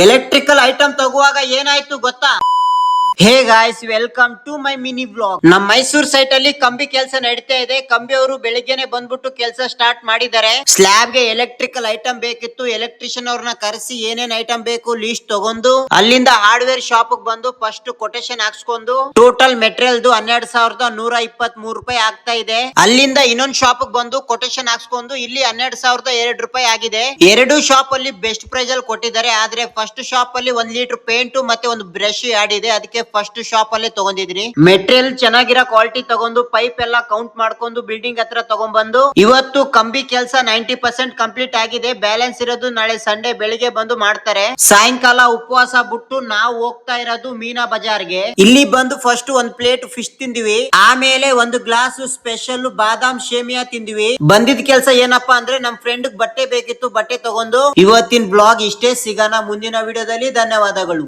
Electrical item ತಗುವಾಗ ಏನಾಯ್ತು ಗೊತ್ತಾ? Hey guys, welcome to my mini blog. ನಮ್ಮ ಮೈಸೂರ್ ಸೈಟ್ ಅಲ್ಲಿ ಕಂಬಿ ಕೆಲಸ ನಡೀತಾ ಇದೆ. ಕಂಬಿ ಅವರು ಬೆಳಿಗ್ಗೆನೆ ಬಂದ್ಬಿಟ್ಟು ಕೆಲಸ ಸ್ಟಾರ್ಟ್ ಮಾಡಿದ್ದಾರೆ. ಸ್ಲ್ಯಾಬ್ ಗೆ ಎಲೆಕ್ಟ್ರಿಕಲ್ ಐಟಮ್ ಬೇಕಿತ್ತು. ಎಲೆಕ್ಟ್ರಿಷಿಯನ್ ಅವ್ರನ್ನ ಕರೆಸಿ ಏನೇನ್ ಐಟಮ್ ಬೇಕು ಲೀಸ್ಟ್ ತಗೊಂಡು ಅಲ್ಲಿಂದ ಹಾರ್ಡ್ವೇರ್ ಶಾಪ್ ಬಂದು ಫಸ್ಟ್ ಕೊಟೇಶನ್ ಹಾಕ್ಸ್ಕೊಂಡು ಟೋಟಲ್ ಮೆಟೀರಿಯಲ್ 12,123 ರೂಪಾಯಿ ಆಗ್ತಾ ಇದೆ. ಅಲ್ಲಿಂದ ಇನ್ನೊಂದು ಶಾಪ್ ಬಂದು ಕೊಟೇಶನ್ ಹಾಕ್ಸ್ಕೊಂಡು ಇಲ್ಲಿ 12,002 ರೂಪಾಯಿ ಆಗಿದೆ. ಎರಡು ಶಾಪ್ ಅಲ್ಲಿ ಬೆಸ್ಟ್ ಪ್ರೈಸ್ ಅಲ್ಲಿ ಕೊಟ್ಟಿದ್ದಾರೆ. ಆದ್ರೆ ಫಸ್ಟ್ ಶಾಪ್ ಅಲ್ಲಿ 1 ಲೀಟರ್ ಪೇಂಟ್ ಮತ್ತೆ ಒಂದು ಬ್ರಷ್ ಆಡ್ ಇದೆ. ಅದಕ್ಕೆ ಫಸ್ಟ್ ಶಾಪ್ ಅಲ್ಲೇ ತಗೊಂಡಿದ್ರಿ. ಮೆಟೀರಿಯಲ್ ಚೆನ್ನಾಗಿರೋ ಕ್ವಾಲಿಟಿ ತಗೊಂಡು ಪೈಪ್ ಎಲ್ಲ ಕೌಂಟ್ ಮಾಡ್ಕೊಂಡು ಬಿಲ್ಡಿಂಗ್ ಹತ್ರ ತಗೊಂಡ್ಬಂದು ಇವತ್ತು ಕಂಬಿ ಕೆಲಸ 90% ಕಂಪ್ಲೀಟ್ ಆಗಿದೆ. ಬ್ಯಾಲೆನ್ಸ್ ಇರೋದು ನಾಳೆ ಸಂಡೇ ಬೆಳಿಗ್ಗೆ ಬಂದು ಮಾಡ್ತಾರೆ. ಸಾಯಂಕಾಲ ಉಪವಾಸ ಬಿಟ್ಟು ನಾವು ಹೋಗ್ತಾ ಇರೋದು ಮೀನಾ ಬಜಾರ್ಗೆ. ಇಲ್ಲಿ ಬಂದು ಫಸ್ಟ್ ಒಂದ್ ಪ್ಲೇಟ್ ಫಿಶ್ ತಿಂದಿವಿ. ಆಮೇಲೆ ಒಂದು ಗ್ಲಾಸ್ ಸ್ಪೆಷಲ್ ಬಾದಾಮ್ ಶೇಮಿಯಾ ತಿಂದಿವಿ. ಬಂದಿದ್ ಕೆಲಸ ಏನಪ್ಪಾ ಅಂದ್ರೆ ನಮ್ ಫ್ರೆಂಡ್ ಬಟ್ಟೆ ಬೇಕಿತ್ತು, ಬಟ್ಟೆ ತಗೊಂಡು ಇವತ್ತಿನ ಬ್ಲಾಗ್ ಇಷ್ಟೇ. ಸಿಗೋಣ ಮುಂದಿನ ವಿಡಿಯೋದಲ್ಲಿ. ಧನ್ಯವಾದಗಳು.